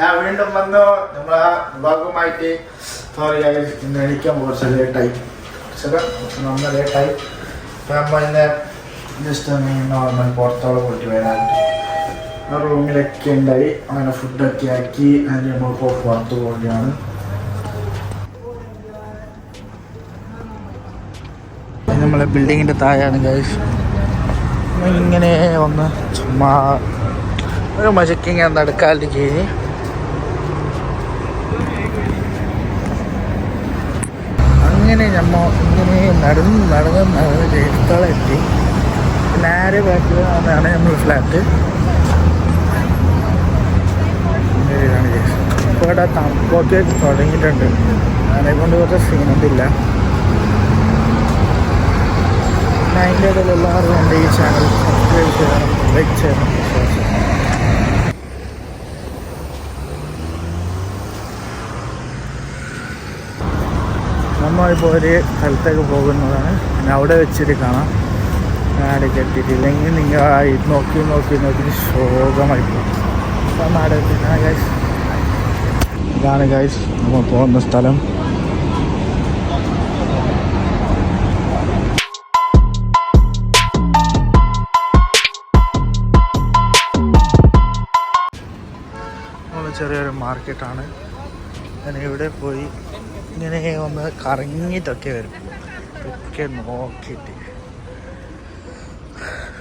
ഞാൻ വീണ്ടും വന്നു നമ്മളെ വ്ളോഗുമായിട്ട്. സോറി ഇന്ന് എണീക്കാൻ കുറച്ച് ലേറ്റായി, നമ്മൾ ലേറ്റായി. അപ്പം നമ്മൾ ഇന്ന് ജസ്റ്റ് ഒന്ന് നോർമൽ പുറത്തോളം പോയിട്ട് വരാനുണ്ട്. റൂമിലൊക്കെ ഉണ്ടായി, അങ്ങനെ ഫുഡൊക്കെ ആക്കി അതിന് നമ്മളിപ്പോൾ പുറത്ത് പോവുകയാണ്. നമ്മളെ ബിൽഡിങ്ങിൻ്റെ താഴെയാണ് ഗൈസ്. ഇങ്ങനെ ഒന്ന് ചുമ്മാ ഒരു മജക്കിങ് നടക്കാതെ ചെയ്ത് അങ്ങനെ ഇങ്ങനെ നടന്ന് ജയിത്തോളം എത്തി. നേരെ ബാക്കിൽ വന്നാണ് നമ്മൾ ഫ്ലാറ്റ്. ഇതാണ് ഗൈസ്. ഇപ്പോൾ ഇവിടെ തണുപ്പൊക്കെ തുടങ്ങിയിട്ടുണ്ട്. അതിനെ കൊണ്ട് കുറച്ച് സീനൊന്നുമില്ല. അതിൻ്റെ ഇടയിൽ എല്ലാവരും എൻ്റെ ഈ ചാനൽ സബ്സ്ക്രൈബ് ചെയ്യണം, ലൈക്ക് ചെയ്യണം, ഷെയർ ചെയ്യണം. നമ്മളിപ്പോൾ ഒരു സ്ഥലത്തേക്ക് പോകുന്നതാണ്. പിന്നെ അവിടെ വെച്ചിട്ട് കാണാം. നാട് കെട്ടിയിട്ടില്ലെങ്കിൽ നിങ്ങൾ നോക്കി ശോകമായി പോകും. അപ്പം നാട് എത്തിക്കണം ഗൈസ്. ഇതാണ് ഗൈസ് നമ്മൾ പോകുന്ന സ്ഥലം. ചെറിയൊരു മാർക്കറ്റാണ്. ഞാൻ ഇവിടെ പോയി ഇങ്ങനെ ഒന്ന് കറങ്ങിയിട്ടൊക്കെ വരും. ഇതൊക്കെ നോക്കിയിട്ട്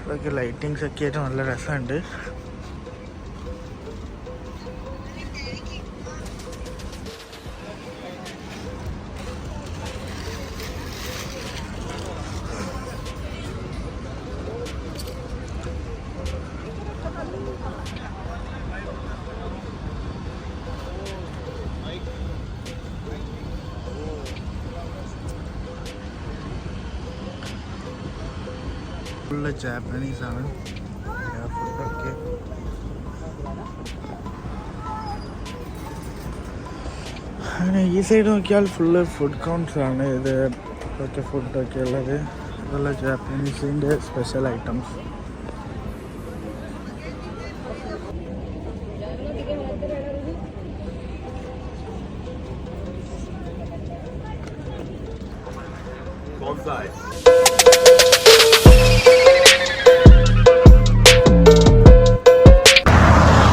ഇതൊക്കെ ലൈറ്റിങ്സ് ഒക്കെ ആയിട്ട് നല്ല രസമുണ്ട്. ഫുള്ള് ജാപ്പനീസാണ് ഫുഡൊക്കെ. അങ്ങനെ ഈ സൈഡ് നോക്കിയാൽ ഫുള്ള് ഫുഡ് കൗണ്ട്സ് ആണ്. ഇതൊക്കെ ഫുഡൊക്കെ ഉള്ളത്. ഇതുള്ള ജാപ്പനീസിൻ്റെ സ്പെഷ്യൽ ഐറ്റംസ്.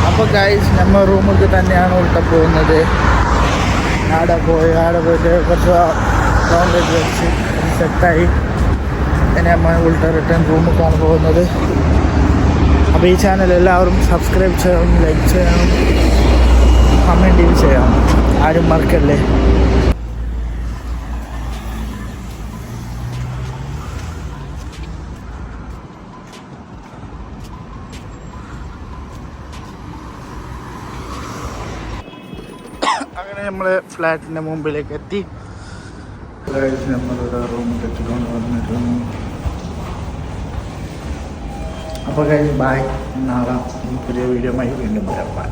അപ്പോൾ ഗൈസ് നമ്മൾ റൂമിൽ തന്നെയാണ് ഉൾട്ട പോകുന്നത്. ആടെ പോയിട്ട് കുറച്ച് റൗണ്ടൊക്കെ വെച്ച് സെറ്റായി ഇനി നമ്മൾ ഉൾട്ട റിട്ടേൺ റൂമിലേക്കാണ് പോകുന്നത്. അപ്പോൾ ഈ ചാനൽ എല്ലാവരും സബ്സ്ക്രൈബ് ചെയ്യണം, ലൈക്ക് ചെയ്യണം, കമൻറ്റ് ചെയ്യണം, ആരും മറക്കല്ലേ. അങ്ങനെ നമ്മൾ ഫ്ലാറ്റിൻ്റെ മുമ്പിലേക്ക് എത്തി. നമ്മളുടെ റൂമിൽ എത്തിക്കൊണ്ട് വന്നിരുന്നു. അപ്പോൾ കഴിഞ്ഞ് ബായ്. നാളെ പുതിയ വീഡിയോ വീണ്ടും വരാം.